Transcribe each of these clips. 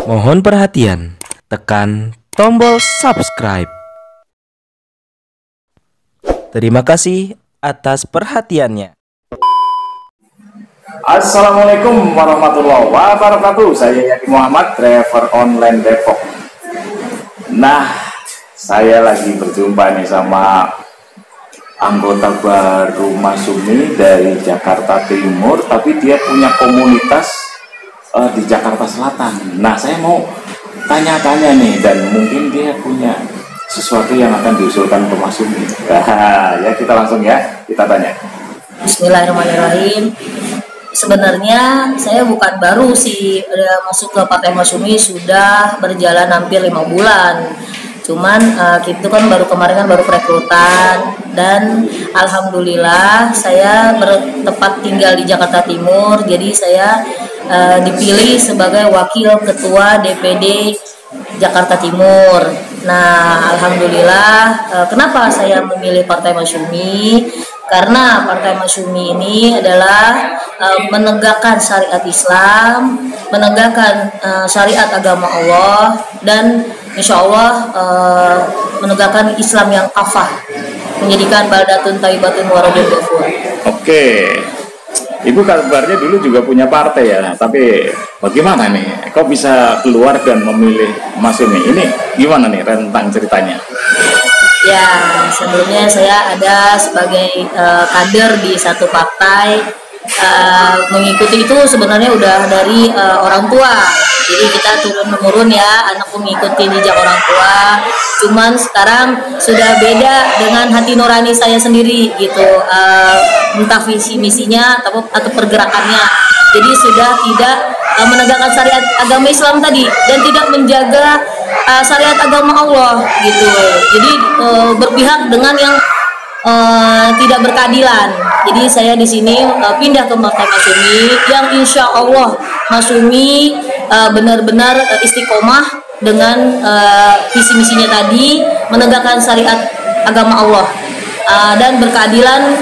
Mohon perhatian, tekan tombol subscribe. Terima kasih atas perhatiannya. Assalamualaikum warahmatullahi wabarakatuh. Saya Yaki Muhammad, driver online Depok. Nah, saya lagi berjumpa nih sama anggota baru Mas Sumi dari Jakarta Timur, tapi dia punya komunitas di Jakarta Selatan. Nah, saya mau tanya-tanya nih, dan mungkin dia punya sesuatu yang akan diusulkan ke Mas Sumi. Ya, kita langsung kita tanya. Bismillahirrahmanirrahim. Sebenarnya saya bukan baru sih, udah masuk ke Partai Mas Sumi sudah berjalan hampir 5 bulan. Cuman itu kan baru kemarin kan baru perekrutan, dan alhamdulillah saya bertempat tinggal di Jakarta Timur, jadi saya dipilih sebagai wakil ketua DPD Jakarta Timur. Nah, alhamdulillah, kenapa saya memilih Partai Mas Sumi? Karena Partai Mas Sumi ini adalah menegakkan syariat Islam, menegakkan syariat agama Allah, dan insya Allah menegakkan Islam yang kafah, menjadikan baldatun thayyibatun wa rabbun ghafur. Oke, Ibu kabarnya dulu juga punya partai ya, tapi bagaimana nih? Kok bisa keluar dan memilih Mas Sumi? Ini gimana nih rentang ceritanya? Ya, sebelumnya saya ada sebagai kader di satu partai. Mengikuti itu sebenarnya udah dari orang tua, jadi kita turun-temurun ya, anak mengikuti jejak orang tua. Cuman sekarang sudah beda dengan hati nurani saya sendiri gitu, entah visi misinya atau pergerakannya. Jadi sudah tidak menegakkan syariat agama Islam tadi, dan tidak menjaga syariat agama Allah gitu. Jadi berpihak dengan yang tidak berkeadilan. Jadi saya di sini pindah ke Partai Mas Sumi, yang insya Allah Mas Sumi benar-benar istiqomah dengan visi misinya tadi, menegakkan syariat agama Allah dan berkeadilan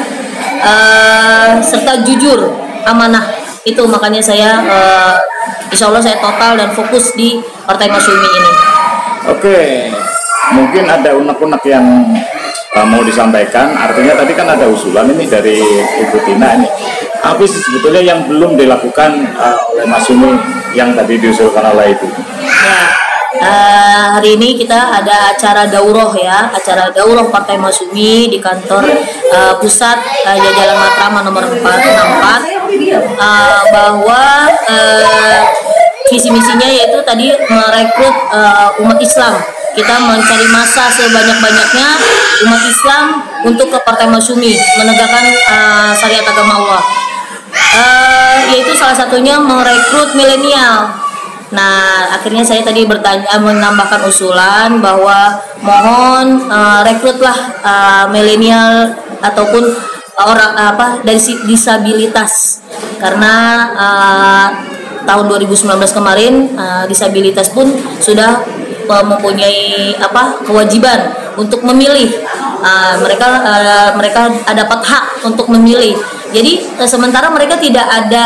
serta jujur, amanah. Itu makanya saya insya Allah saya total dan fokus di Partai Mas Sumi ini. Oke, mungkin ada unek-unek yang mau disampaikan. Artinya tadi kan ada usulan ini dari Ibu Tina ini. Apa sih sebetulnya yang belum dilakukan oleh Mas Sumi yang tadi diusulkan oleh Ibu? Ya, hari ini kita ada acara daurah ya, acara daurah Partai Mas Sumi di kantor pusat Jalan Matraman nomor 464, bahwa visi misinya yaitu tadi merekrut umat Islam. Kita mencari massa sebanyak-banyaknya umat Islam untuk ke Partai Mas Sumi, menegakkan syariat agama Allah. Yaitu salah satunya merekrut milenial. Nah, akhirnya saya tadi menambahkan usulan bahwa mohon rekrutlah milenial ataupun orang dari disabilitas, karena tahun 2019 kemarin disabilitas pun sudah mempunyai kewajiban untuk memilih. Mereka dapat hak untuk memilih. Jadi sementara mereka tidak ada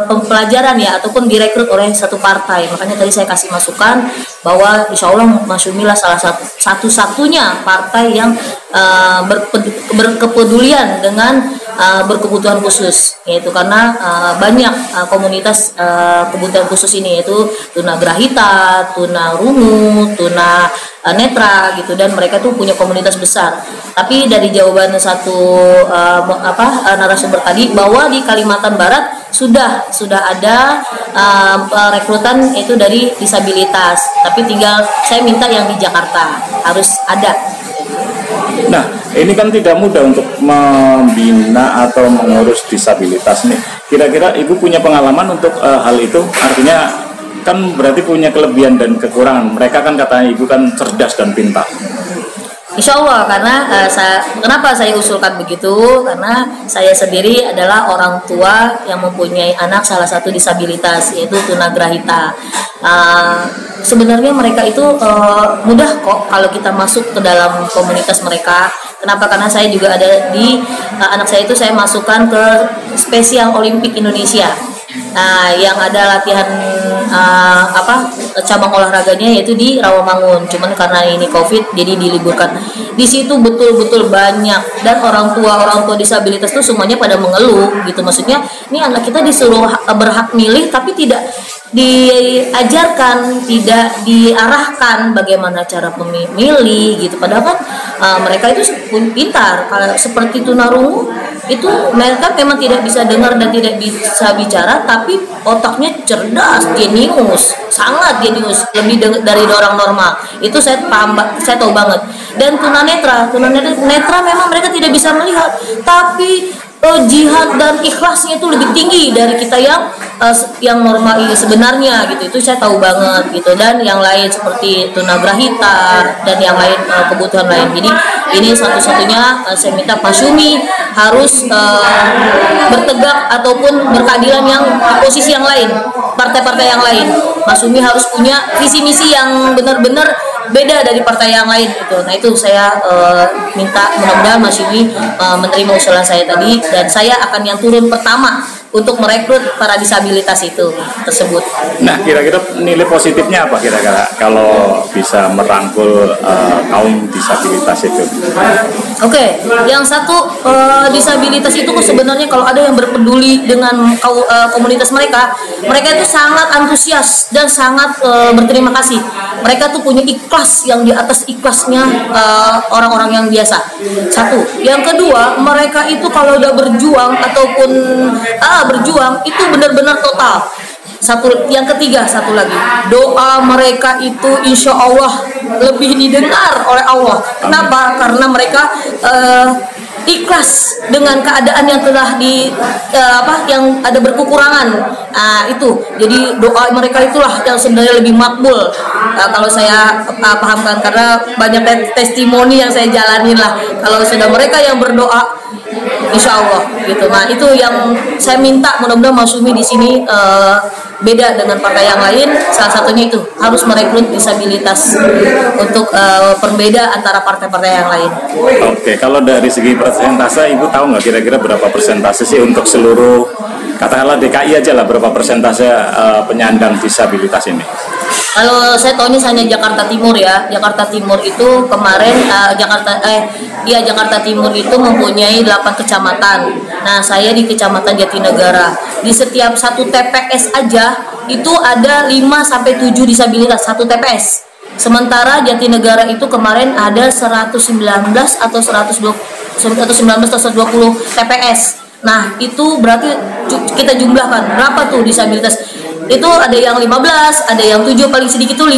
pembelajaran ya, ataupun direkrut oleh satu partai. Makanya tadi saya kasih masukan bahwa insya Allah Mas Sumi lah salah satu-satunya partai yang berkepedulian dengan berkebutuhan khusus, yaitu karena banyak komunitas kebutuhan khusus ini, yaitu tunagrahita, tunarungu, tuna netra gitu, dan mereka tuh punya komunitas besar. Tapi dari jawaban satu narasumber tadi, bahwa di Kalimantan Barat sudah ada rekrutan itu dari disabilitas, tapi tinggal saya minta yang di Jakarta harus ada. Nah, ini kan tidak mudah untuk membina atau mengurus disabilitas nih. Kira-kira Ibu punya pengalaman untuk hal itu? Artinya kan berarti punya kelebihan dan kekurangan. Mereka kan katanya Ibu kan cerdas dan pintar. Insya Allah, karena kenapa saya usulkan begitu, karena saya sendiri adalah orang tua yang mempunyai anak salah satu disabilitas, yaitu tunagrahita. Sebenarnya mereka itu mudah kok kalau kita masuk ke dalam komunitas mereka. Kenapa? Karena saya juga ada di anak saya itu saya masukkan ke Spesial Olimpik Indonesia. Yang ada latihan cabang olahraganya yaitu di Rawamangun. Cuman karena ini COVID jadi diliburkan. Di situ betul-betul banyak, dan orang tua disabilitas tuh semuanya pada mengeluh gitu. Maksudnya ini anak kita disuruh berhak milih tapi tidak diajarkan, tidak diarahkan bagaimana cara memilih gitu. Padahal kan mereka itu pintar. Kalau seperti tunarungu itu mereka memang tidak bisa dengar dan tidak bisa bicara, tapi otaknya cerdas, jenius, sangat jenius, lebih dari orang normal. Itu saya paham, saya tahu banget. Dan tunanetra memang mereka tidak bisa melihat, tapi jihad dan ikhlasnya itu lebih tinggi dari kita yang normal ini sebenarnya gitu. Itu saya tahu banget gitu. Dan yang lain seperti tunagrahita dan yang lain kebutuhan lain. Jadi ini satu-satunya saya minta Pak Syumi harus bertegak ataupun berkeadilan yang di posisi yang lain, partai-partai yang lain. Mas Syumi harus punya visi misi yang benar-benar beda dari partai yang lain gitu. Nah itu saya minta, mudah-mudahan Mas Syumi menerima usulan saya tadi, dan saya akan yang turun pertama untuk merekrut para disabilitas itu tersebut. Nah, kira-kira nilai positifnya apa kira-kira kalau bisa merangkul kaum disabilitas itu? Oke, yang satu, disabilitas itu sebenarnya kalau ada yang berpeduli dengan komunitas mereka itu sangat antusias dan sangat berterima kasih. Mereka tuh punya ikhlas yang di atas ikhlasnya orang-orang yang biasa. Satu, yang kedua, mereka itu kalau udah berjuang ataupun berjuang itu benar-benar total. Satu, yang ketiga, satu lagi, doa mereka itu insya Allah lebih didengar oleh Allah. Kenapa? Karena mereka ikhlas dengan keadaan yang telah yang ada berkekurangan. Itu jadi doa mereka itulah yang sebenarnya lebih makbul, kalau saya pahamkan, karena banyak testimoni yang saya jalanin lah. Kalau sudah mereka yang berdoa, insya Allah gitu. Nah itu yang saya minta, mudah-mudahan Mas Syumi di sini beda dengan partai yang lain. Salah satunya itu harus merekrut disabilitas untuk perbeda antara partai-partai yang lain. Oke, kalau dari segi persentase, Ibu tahu nggak kira-kira berapa persentase sih untuk seluruh, katakanlah DKI aja lah, berapa persentase penyandang disabilitas ini? Kalau saya tahunya hanya Jakarta Timur ya. Jakarta Timur itu kemarin Jakarta Timur itu mempunyai 8 kecamatan. Nah, saya di Kecamatan Jatinegara. Di setiap satu TPS aja itu ada 5 sampai 7 disabilitas satu TPS. Sementara Jatinegara itu kemarin ada 119 atau 120 TPS. Nah, itu berarti kita jumlahkan berapa tuh disabilitas. Itu ada yang 15, ada yang 7, paling sedikit tuh 5,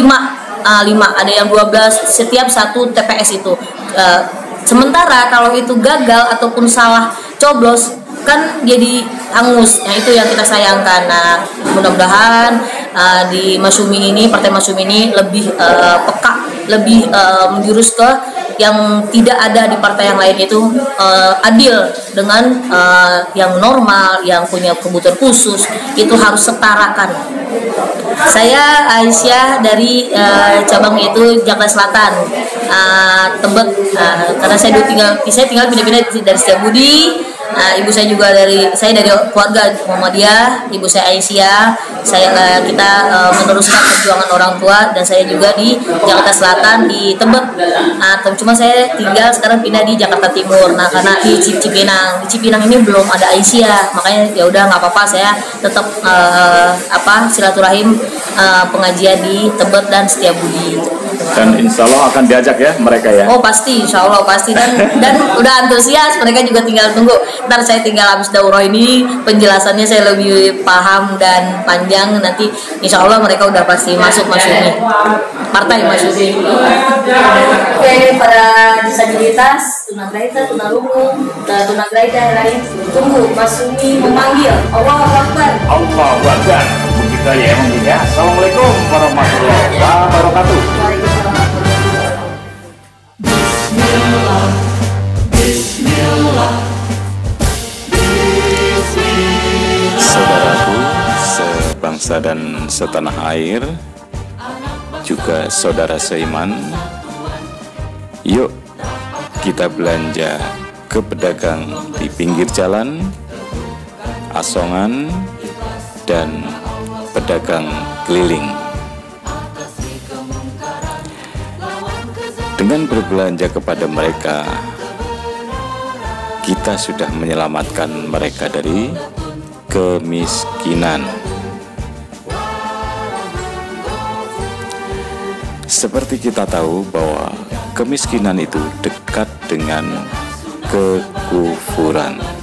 ada yang 12 setiap satu TPS itu. Sementara kalau itu gagal ataupun salah coblos kan jadi hangus. Nah itu yang kita sayangkan. Nah mudah-mudahan di Mas Syumi ini, partai Mas Syumi ini lebih peka, lebih menjurus ke yang tidak ada di partai yang lain, itu adil dengan yang normal, yang punya kebutuhan khusus, itu harus setarakan. Saya Aisyah dari cabang itu Jakarta Selatan, Tebet, karena saya tinggal pindah-pindah dari Setiabudi. Ibu saya juga dari keluarga Muhammadiyah, ibu saya Aisyah. Kita meneruskan perjuangan orang tua, dan saya juga di Jakarta Selatan di Tebet. Cuma saya tinggal sekarang pindah di Jakarta Timur. Nah karena di Cipinang ini belum ada Aisyah, makanya ya udah nggak apa-apa, saya tetap silaturahim pengajian di Tebet dan Setiabudi. Dan insya Allah akan diajak ya mereka ya? Oh pasti, insya Allah pasti, dan udah antusias, mereka juga tinggal tunggu. Ntar saya tinggal habis daurah ini, penjelasannya saya lebih paham dan panjang, nanti insya Allah mereka udah pasti masuk Mas Syumi, partai Mas Syumi. Oke, pada disabilitas, tunagrahita, tunarungu, tunagrahita yang lain, tunggu Mas Syumi memanggil. Allahu Akbar. Allahu Akbar. Begitu ya emang ya. Assalamualaikum warahmatullahi wabarakatuh. Bismillah, Bismillah, Bismillah. Saudaraku sebangsa dan setanah air, juga saudara seiman, yuk kita belanja ke pedagang di pinggir jalan, asongan, dan pedagang keliling. Dengan berbelanja kepada mereka, kita sudah menyelamatkan mereka dari kemiskinan. Seperti kita tahu bahwa kemiskinan itu dekat dengan kekufuran.